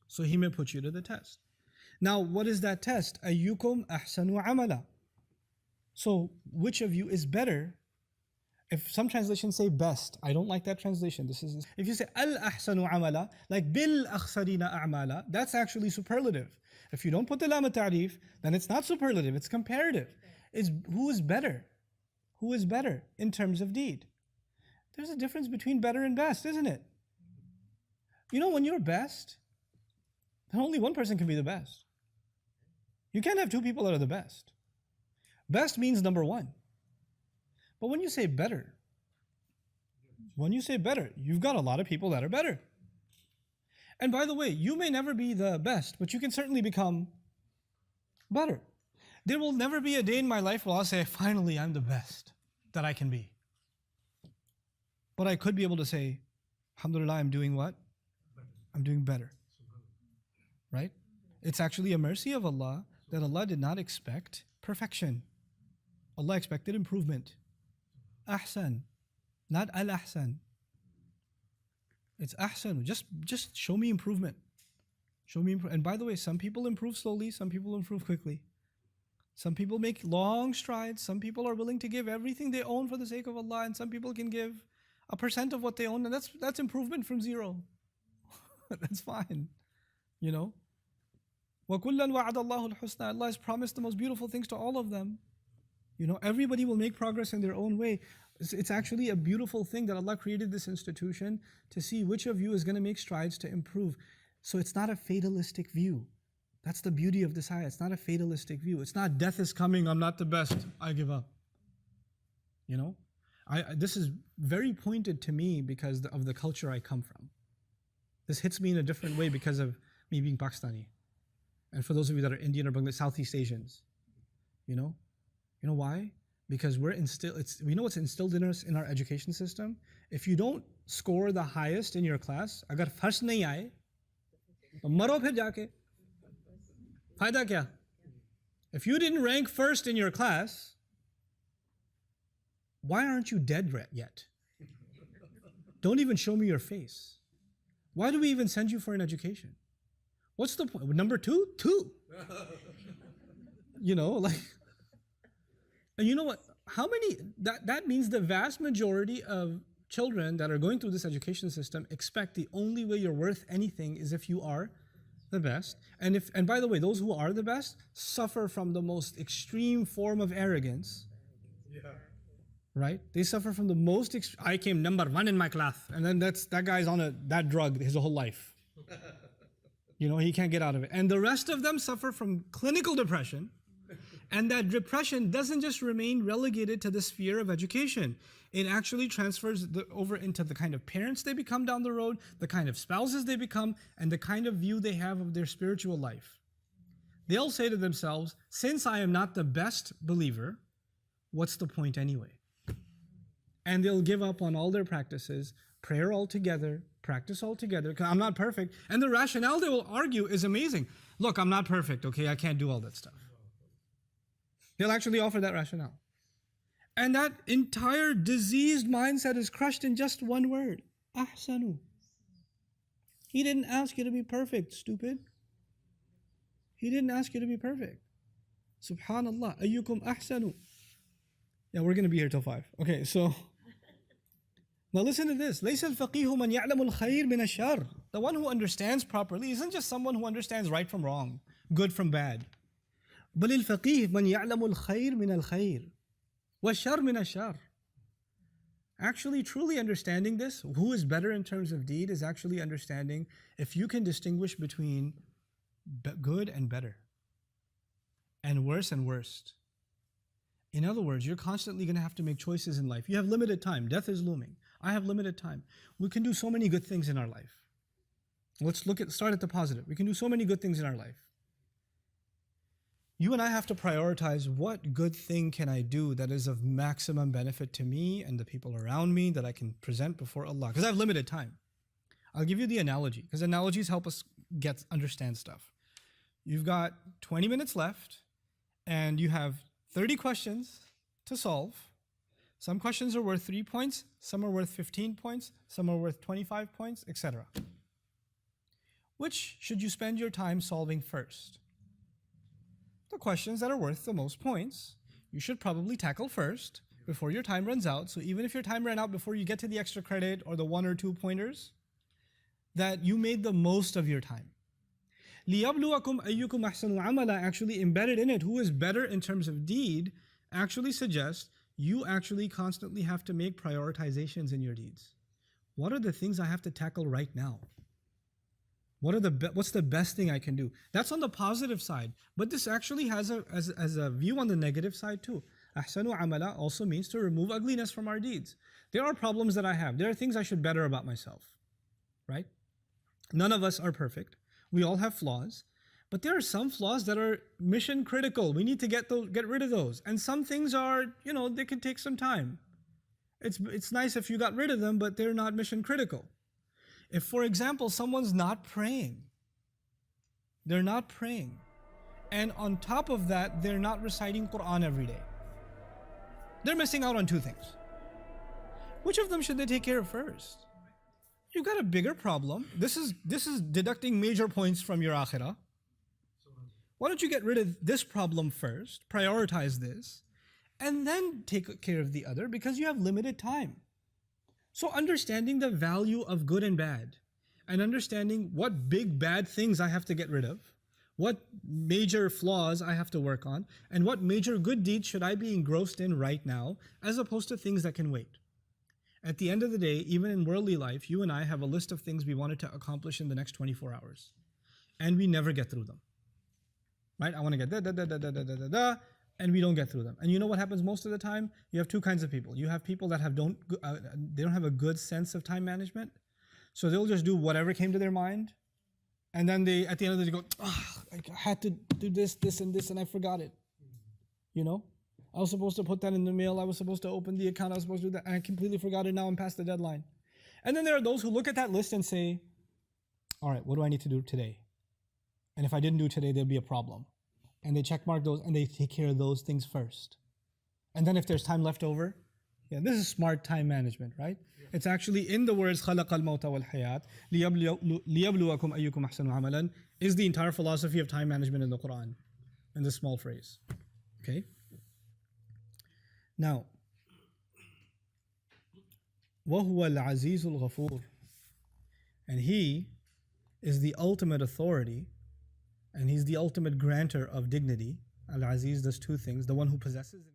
So He may put you to the test. Now, what is that test? Ayyukum ahsanu amala. So, which of you is better? If some translations say best, I don't like that translation. If you say al ahsanu amala, like bil akhsarina a'mala, that's actually superlative. If you don't put the lam ta'rif, then it's not superlative, it's comparative. It's who is better? Who is better in terms of deed? There's a difference between better and best, isn't it? You know, when you're best, then only one person can be the best. You can't have two people that are the best. Best means number one. But when you say better, you've got a lot of people that are better. And by the way, you may never be the best, but you can certainly become better. There will never be a day in my life where I'll say, finally, I'm the best that I can be. But I could be able to say, alhamdulillah, I'm doing what? I'm doing better. Right? It's actually a mercy of Allah that Allah did not expect perfection. Allah expected improvement. Ahsan, not al-ahsan. It's ahsan. Just show me improvement. Show me and by the way, some people improve slowly, some people improve quickly. Some people make long strides, some people are willing to give everything they own for the sake of Allah, and some people can give 1% of what they own, and that's improvement from zero. That's fine. You know? وَكُلًّا وَعَدَ اللَّهُ الْحُسْنَى. Allah has promised the most beautiful things to all of them. You know, everybody will make progress in their own way. It's actually a beautiful thing that Allah created this institution to see which of you is going to make strides to improve. So it's not a fatalistic view. That's the beauty of this ayah. It's not a fatalistic view. It's not death is coming, I'm not the best, I give up. You know, this is very pointed to me because of the culture I come from. This hits me in a different way because of me being Pakistani. And for those of you that are Indian or Bangladesh, Southeast Asians, you know why? Because we know what's instilled in us in our education system. If you don't score the highest in your class, agar first nahi aaye, to maro phir jaake. Fayda kya? If you didn't rank first in your class, why aren't you dead yet? Don't even show me your face. Why do we even send you for an education? What's the point? Number two? You know, like... And you know what? That means the vast majority of children that are going through this education system expect the only way you're worth anything is if you are the best. And by the way, those who are the best suffer from the most extreme form of arrogance. Yeah. Right? They suffer from the most I came number one in my class. And then that guy's on that drug his whole life. You know, he can't get out of it. And the rest of them suffer from clinical depression. And that depression doesn't just remain relegated to the sphere of education. It actually transfers over into the kind of parents they become down the road, the kind of spouses they become, and the kind of view they have of their spiritual life. They'll say to themselves, since I am not the best believer, what's the point anyway? And they'll give up on all their practices, prayer altogether, practice altogether, because I'm not perfect. And the rationale they will argue is amazing. Look, I'm not perfect, okay? I can't do all that stuff. They'll actually offer that rationale. And that entire diseased mindset is crushed in just one word. Ahsanu. He didn't ask you to be perfect, stupid. He didn't ask you to be perfect. Subhanallah. Ayyukum ahsanu. Yeah, we're going to be here till 5. Okay, so... Now listen to this. لَيْسَ الْفَقِيهُ مَنْ يَعْلَمُ الْخَيْرِ مِنَ الشَّرِّ. The one who understands properly isn't just someone who understands right from wrong, good from bad. بل الفقيه من يعلم الخير من الخير والشر من الشر. Actually, truly understanding this, who is better in terms of deed, is actually understanding if you can distinguish between good and better, and worse and worst. In other words, you're constantly going to have to make choices in life. You have limited time. Death is looming. I have limited time. We can do so many good things in our life. Let's start at the positive. We can do so many good things in our life. You and I have to prioritize what good thing can I do that is of maximum benefit to me and the people around me that I can present before Allah. Because I have limited time. I'll give you the analogy, because analogies help us understand stuff. You've got 20 minutes left, and you have 30 questions to solve. Some questions are worth 3 points, some are worth 15 points, some are worth 25 points, etc. Which should you spend your time solving first? The questions that are worth the most points, you should probably tackle first before your time runs out. So even if your time ran out before you get to the extra credit or the 1 or 2 pointers, that you made the most of your time. لِيَبْلُوَكُمْ أَيُّكُمْ أَحْسَنُ عَمَلًا, actually embedded in it, who is better in terms of deed, actually suggests you actually constantly have to make prioritizations in your deeds. What are the things I have to tackle right now? What's the best thing I can do? That's on the positive side, but this actually has a view on the negative side too. Ahsanu amala also means to remove ugliness from our deeds. There are problems that I have. There are things I should better about myself, right? None of us are perfect. We all have flaws, but there are some flaws that are mission critical. We need to get rid of those. And some things are, they can take some time. It's nice if you got rid of them, but they're not mission critical. If, for example, someone's not praying, they're not praying, and on top of that, they're not reciting Quran every day, they're missing out on 2 things. Which of them should they take care of first? You've got a bigger problem. This is deducting major points from your akhirah. Why don't you get rid of this problem first, prioritize this, and then take care of the other, because you have limited time. So understanding the value of good and bad, and understanding what big bad things I have to get rid of, what major flaws I have to work on, and what major good deeds should I be engrossed in right now, as opposed to things that can wait. At the end of the day, even in worldly life, you and I have a list of things we wanted to accomplish in the next 24 hours, and we never get through them. Right? I want to get da, and we don't get through them. And you know what happens most of the time? You have 2 kinds of people. You have people that they don't have a good sense of time management, so they'll just do whatever came to their mind, and then they, at the end of the day, go, I had to do this, and I forgot it. I was supposed to put that in the mail. I was supposed to open the account. I was supposed to do that, and I completely forgot it. Now I'm past the deadline. And then there are those who look at that list and say, all right, what do I need to do today? And if I didn't do today, there'll be a problem. And they check mark those and they take care of those things first. And then if there's time left over, this is smart time management, right? It's actually in the words خَلَقَ الْمَوْتَ وَالْحَيَاةِ لِيَبْلُوَكُمْ أَيُّكُمْ أَحْسَنُ عَمَلًا is the entire philosophy of time management in the Quran, in this small phrase. Okay? Now, وَهُوَ الْعَزِيزُ الْغَفُورُ, and He is the ultimate authority, and He's the ultimate granter of dignity. Al-Aziz does 2 things. The one who possesses